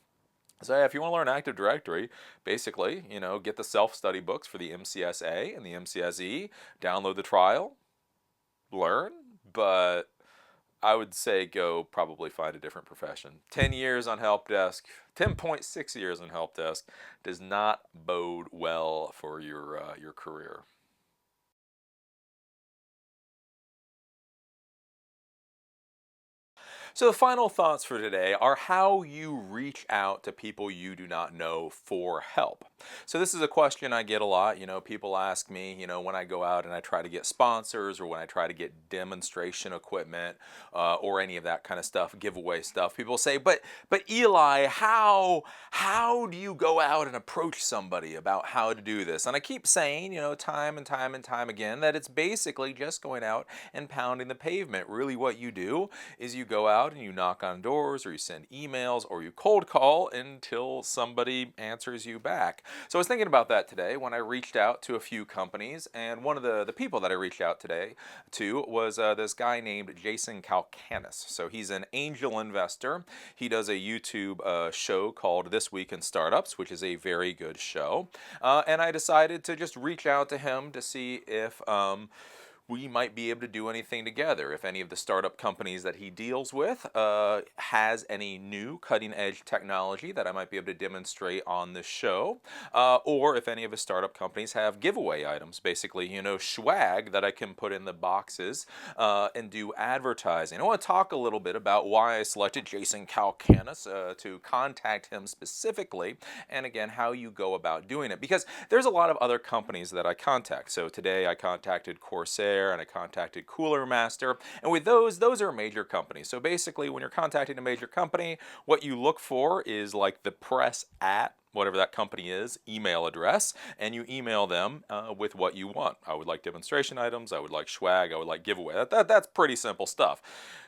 yeah, if you want to learn Active Directory, basically, you know, get the self-study books for the MCSA and the MCSE, download the trial, learn, but I would say go probably find a different profession. 10 years on help desk, 10.6 years on help desk does not bode well for your career. So the final thoughts for today are how you reach out to people you do not know for help. So this is a question I get a lot. You know, people ask me, you know, when I go out and I try to get sponsors or when I try to get demonstration equipment or any of that kind of stuff, giveaway stuff, people say, but Eli, how do you go out and approach somebody about how to do this? And I keep saying, you know, time and time and time again, that it's basically just going out and pounding the pavement. Really what you do is you go out and you knock on doors or you send emails or you cold call until somebody answers you back. So I was thinking about that today when I reached out to a few companies, and one of the people that I reached out today to was this guy named Jason Calcanis. So he's an angel investor. He does a YouTube show called This Week in Startups, which is a very good show. And I decided to just reach out to him to see if we might be able to do anything together. If any of the startup companies that he deals with has any new cutting edge technology that I might be able to demonstrate on this show, or if any of his startup companies have giveaway items, basically, you know, swag that I can put in the boxes and do advertising. I want to talk a little bit about why I selected Jason Calcanis to contact him specifically, and again, how you go about doing it, because there's a lot of other companies that I contact. So today I contacted Corsair and I contacted Cooler Master, and with those are major companies. So basically, when you're contacting a major company, what you look for is like the press at whatever that company is, email address, and you email them with what you want. I would like demonstration items, I would like swag, I would like giveaway. That's pretty simple stuff.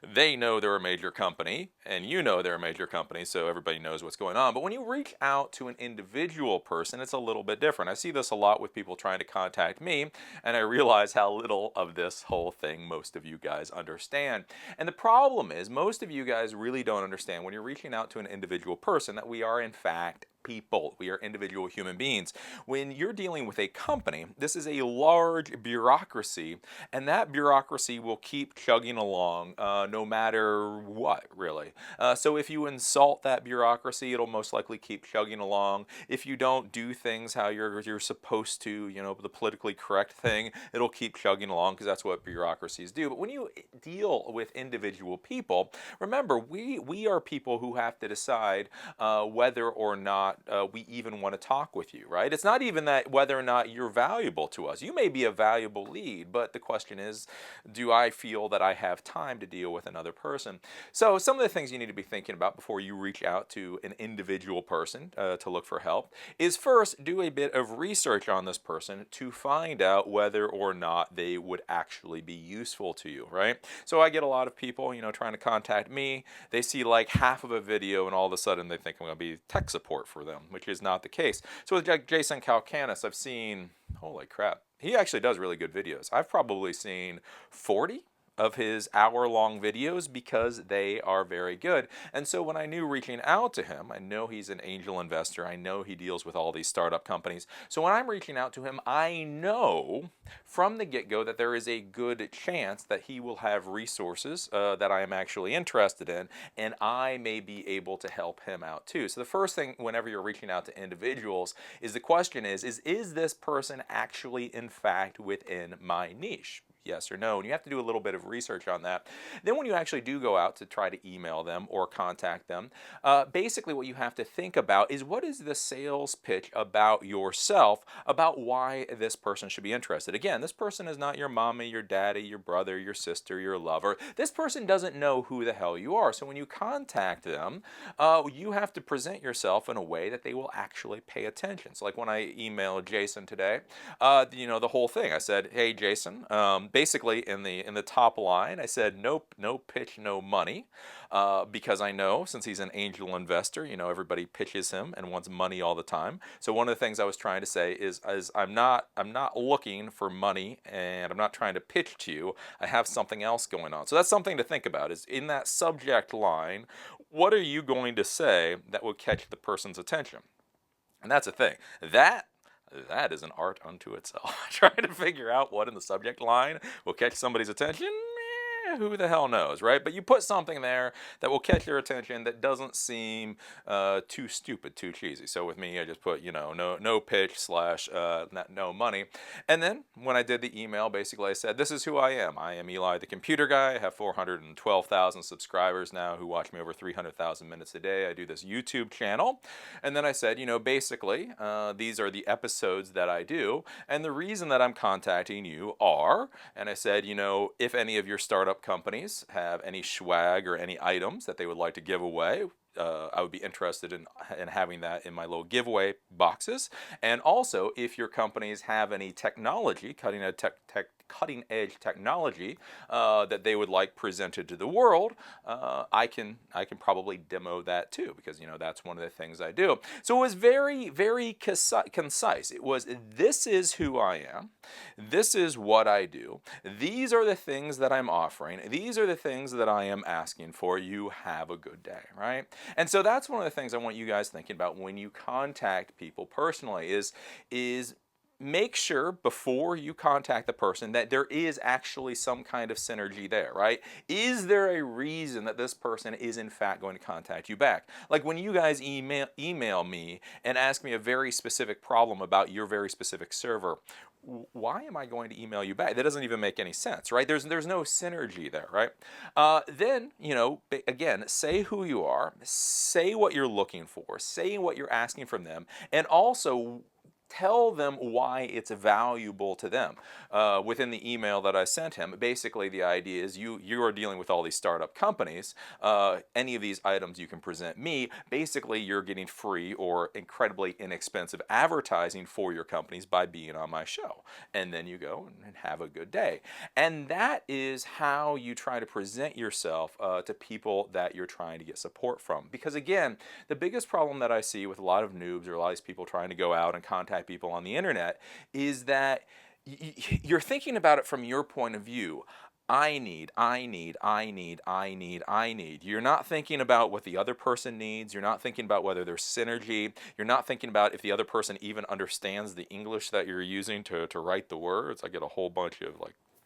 They know they're a major company, and you know they're a major company, so everybody knows what's going on. But when you reach out to an individual person, it's a little bit different. I see this a lot with people trying to contact me, and I realize how little of this whole thing most of you guys understand. And the problem is, most of you guys really don't understand when you're reaching out to an individual person that we are in fact people. We are individual human beings. When you're dealing with a company, this is a large bureaucracy, and that bureaucracy will keep chugging along no matter what, really. So if you insult that bureaucracy, it'll most likely keep chugging along. If you don't do things how you're supposed to, you know, the politically correct thing, it'll keep chugging along because that's what bureaucracies do. But when you deal with individual people, remember, we are people who have to decide whether or not we even want to talk with you, right? It's not even that whether or not you're valuable to us. You may be a valuable lead, but the question is, do I feel that I have time to deal with another person? So some of the things you need to be thinking about before you reach out to an individual person to look for help is, first, do a bit of research on this person to find out whether or not they would actually be useful to you, right? So I get a lot of people, you know, trying to contact me. They see like half of a video and all of a sudden they think I'm going to be tech support for them, which is not the case. So with Jason Calcanis, I've seen, holy crap, he actually does really good videos. I've probably seen 40 of his hour-long videos because they are very good. And so when I knew reaching out to him, I know he's an angel investor, I know he deals with all these startup companies. So when I'm reaching out to him, I know from the get-go that there is a good chance that he will have resources that I am actually interested in, and I may be able to help him out too. So the first thing whenever you're reaching out to individuals is the question is this person actually in fact within my niche? Yes or no, and you have to do a little bit of research on that. Then when you actually do go out to try to email them or contact them, basically what you have to think about is what is the sales pitch about yourself, about why this person should be interested. Again, this person is not your mommy, your daddy, your brother, your sister, your lover. This person doesn't know who the hell you are. So when you contact them, you have to present yourself in a way that they will actually pay attention. So like when I emailed Jason today, the whole thing, I said, hey Jason, basically in the top line, I said, nope, no pitch, no money, because I know since he's an angel investor, everybody pitches him and wants money all the time. So one of the things I was trying to say is I'm not looking for money, and I'm not trying to pitch to you. I have something else going on. So that's something to think about, is in that subject line, what are you going to say that will catch the person's attention? And that's the thing. That is an art unto itself. Trying to figure out what in the subject line will catch somebody's attention, who the hell knows, right? But you put something there that will catch their attention that doesn't seem too stupid, too cheesy. So with me, I just put, no pitch / no money. And then when I did the email, basically I said, this is who I am. I am Eli the Computer Guy. I have 412,000 subscribers now who watch me over 300,000 minutes a day. I do this YouTube channel. And then I said, basically, these are the episodes that I do. And the reason that I'm contacting you are, and I said, if any of your startup companies have any swag or any items that they would like to give away, I would be interested in having that in my little giveaway boxes. And also, if your companies have any technology, cutting-edge technology that they would like presented to the world, I can probably demo that too, because that's one of the things I do. So it was very, very concise. It was, this is who I am, this is what I do, these are the things that I'm offering, these are the things that I am asking for. You have a good day, right? And so that's one of the things I want you guys thinking about when you contact people personally is make sure before you contact the person that there is actually some kind of synergy there, right? Is there a reason that this person is in fact going to contact you back? Like when you guys email me and ask me a very specific problem about your very specific server, why am I going to email you back? That doesn't even make any sense, right? There's no synergy there, right? Then, again, say who you are, say what you're looking for, say what you're asking from them, and also tell them why it's valuable to them. Within the email that I sent him, basically the idea is you are dealing with all these startup companies. Any of these items you can present me. Basically, you're getting free or incredibly inexpensive advertising for your companies by being on my show. And then you go and have a good day. And that is how you try to present yourself to people that you're trying to get support from. Because again, the biggest problem that I see with a lot of noobs or a lot of these people trying to go out and contact people on the internet is that you're thinking about it from your point of view. I need. You're not thinking about what the other person needs. You're not thinking about whether there's synergy. You're not thinking about if the other person even understands the English that you're using to write the words. I get a whole bunch of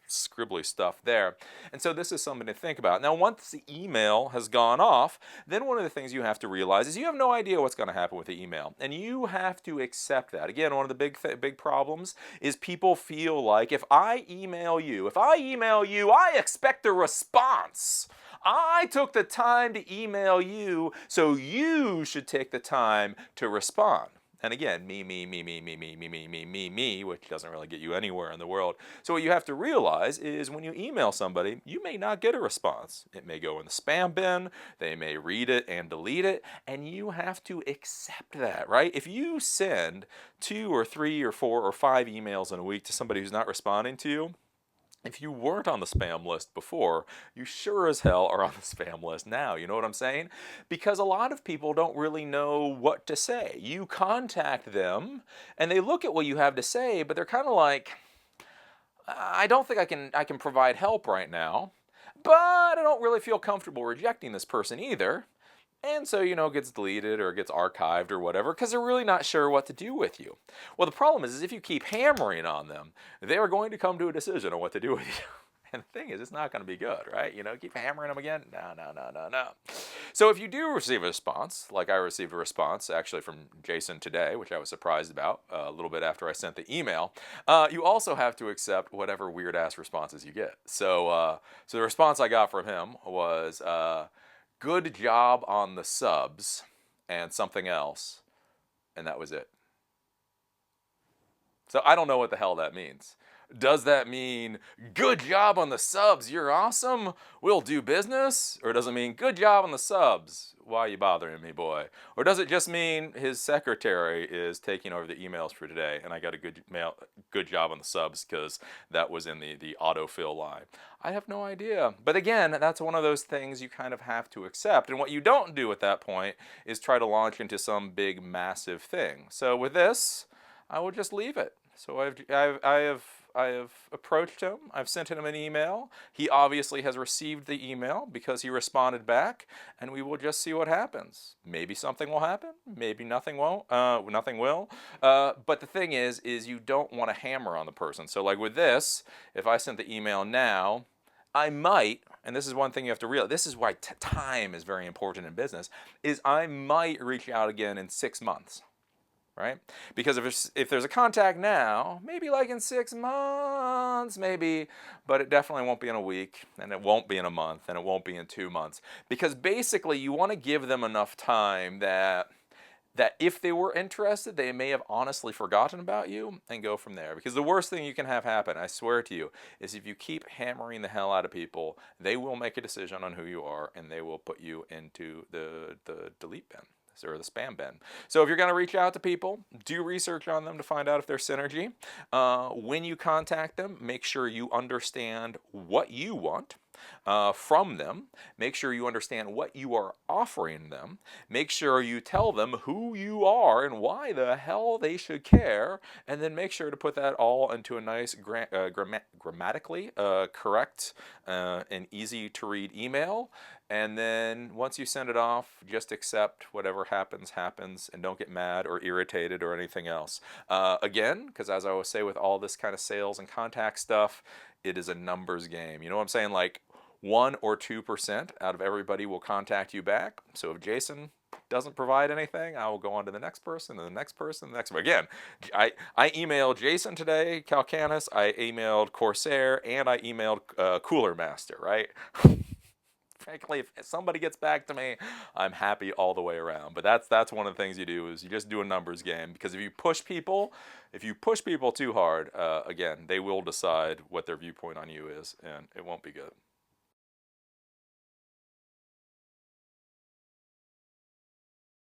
scribbly stuff there. And so this is something to think about. Now, once the email has gone off, then one of the things you have to realize is you have no idea what's going to happen with the email. And you have to accept that. Again, one of the big problems is people feel like if I email you, I expect a response. I took the time to email you, so you should take the time to respond. And again, me, which doesn't really get you anywhere in the world. So what you have to realize is when you email somebody, you may not get a response. It may go in the spam bin, they may read it and delete it, and you have to accept that, right? If you send 2 or 3 or 4 or 5 emails in a week to somebody who's not responding to you, if you weren't on the spam list before, you sure as hell are on the spam list now. You know what I'm saying? Because a lot of people don't really know what to say. You contact them, and they look at what you have to say, but they're kind of like, I don't think I can provide help right now. but I don't really feel comfortable rejecting this person either. And so, it gets deleted or gets archived or whatever because they're really not sure what to do with you. Well, the problem is if you keep hammering on them, they are going to come to a decision on what to do with you. And the thing is, it's not going to be good, right? Keep hammering them again. No, no, no, no, no. So if you do receive a response, like I received a response actually from Jason today, which I was surprised about a little bit after I sent the email, you also have to accept whatever weird-ass responses you get. So the response I got from him was, good job on the subs, and something else, and that was it. So I don't know what the hell that means. Does that mean, good job on the subs, you're awesome, we'll do business? Or does it mean, good job on the subs, why are you bothering me, boy? Or does it just mean his secretary is taking over the emails for today and I got a good job on the subs because that was in the autofill line? I have no idea. But again, that's one of those things you kind of have to accept. And what you don't do at that point is try to launch into some big, massive thing. So with this, I will just leave it. So I have approached him. I've sent him an email. He obviously has received the email because he responded back, and we will just see what happens. Maybe something will happen. Maybe nothing won't. Nothing will. But the thing is you don't want to hammer on the person. So like with this, if I sent the email now, I might, and this is one thing you have to realize, this is why time is very important in business, is I might reach out again in 6 months. Right? Because if there's a contact now, maybe like in 6 months, maybe, but it definitely won't be in a week, and it won't be in a month, and it won't be in 2 months. Because basically you want to give them enough time that if they were interested, they may have honestly forgotten about you and go from there. Because the worst thing you can have happen, I swear to you, is if you keep hammering the hell out of people, they will make a decision on who you are and they will put you into the delete bin. Or the spam bin. So if you're going to reach out to people, do research on them to find out if there's synergy. When you contact them, make sure you understand what you want from them. Make sure you understand what you are offering them. Make sure you tell them who you are and why the hell they should care. And then make sure to put that all into a nice grammatically correct and easy to read email. And then once you send it off, just accept whatever happens, and don't get mad or irritated or anything else. Again, because as I always say with all this kind of sales and contact stuff, it is a numbers game. You know what I'm saying? Like 1 or 2% out of everybody will contact you back. So if Jason doesn't provide anything, I will go on to the next person, and the next person, the next one. Again, I emailed Jason today, Calcanis, I emailed Corsair, and I emailed Cooler Master, right? Frankly, if somebody gets back to me, I'm happy all the way around. But that's one of the things you do, is you just do a numbers game. Because if you push people too hard, again, they will decide what their viewpoint on you is, and it won't be good.